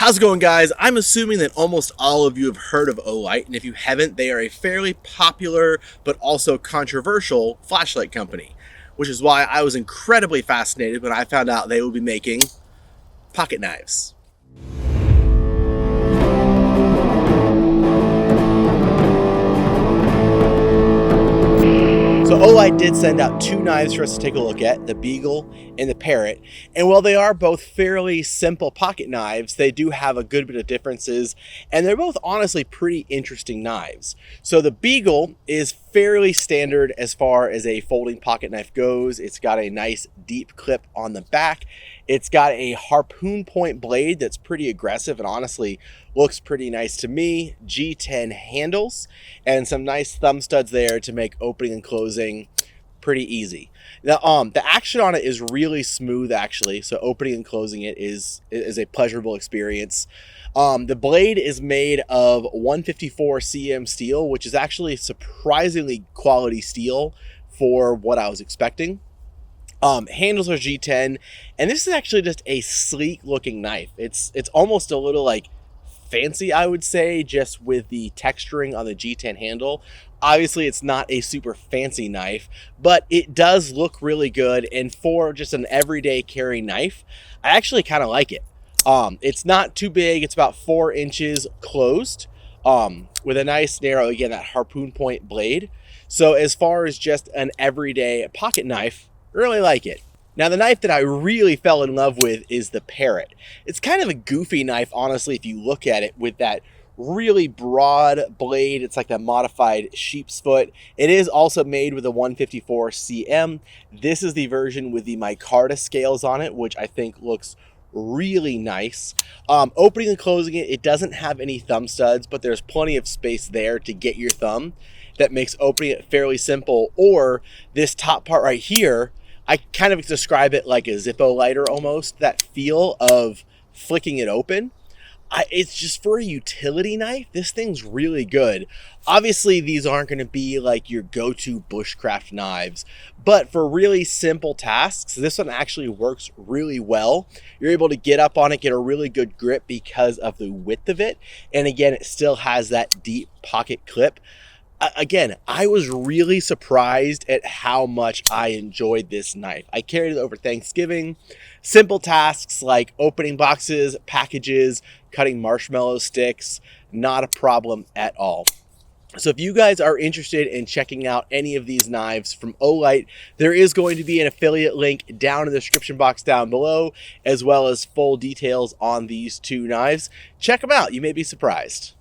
How's it going, guys? I'm assuming that almost all of you have heard of Olight, and if you haven't, they are a fairly popular but also controversial flashlight company, which is why I was incredibly fascinated when I found out they would be making pocket knives. So Olight did send out two knives for us to take a look at, the Beagle and the Parrot. And while they are both fairly simple pocket knives, they do have a good bit of differences, and they're both honestly pretty interesting knives. So the Beagle is fairly standard as far as a folding pocket knife goes. It's got a nice deep clip on the back. It's got a harpoon point blade that's pretty aggressive and honestly looks pretty nice to me. G10 handles and some nice thumb studs there to make opening and closing pretty easy. Now, the action on it is really smooth actually, so opening and closing it is a pleasurable experience. The blade is made of 154 cm steel, which is actually surprisingly quality steel for what I was expecting. Handles are G10, and this is actually just a sleek looking knife. It's almost a little like fancy, I would say, just with the texturing on the G10 handle. Obviously it's not a super fancy knife, but it does look really good, and for just an everyday carry knife, I actually kind of like it. It's not too big. It's about 4 inches closed, with a nice narrow, again, that harpoon point blade. So as far as just an everyday pocket knife, really like it. Now, the knife that I really fell in love with is the Parrot. It's kind of a goofy knife, honestly, if you look at it, with that really broad blade. It's like that modified sheepsfoot. It is also made with a 154 cm. This is the version with the Micarta scales on it, which I think looks really nice. Opening and closing it, it doesn't have any thumb studs, but there's plenty of space there to get your thumb. That makes opening it fairly simple. Or this top part right here, I kind of describe it like a Zippo lighter almost, that feel of flicking it open. It's just for a utility knife, this thing's really good. Obviously, these aren't going to be like your go-to bushcraft knives, but for really simple tasks, this one actually works really well. You're able to get up on it, get a really good grip because of the width of it, and again, it still has that deep pocket clip. Again, I was really surprised at how much I enjoyed this knife. I carried it over Thanksgiving. Simple tasks like opening boxes, packages, cutting marshmallow sticks, not a problem at all. So if you guys are interested in checking out any of these knives from Olight, there is going to be an affiliate link down in the description box down below, as well as full details on these two knives. Check them out. You may be surprised.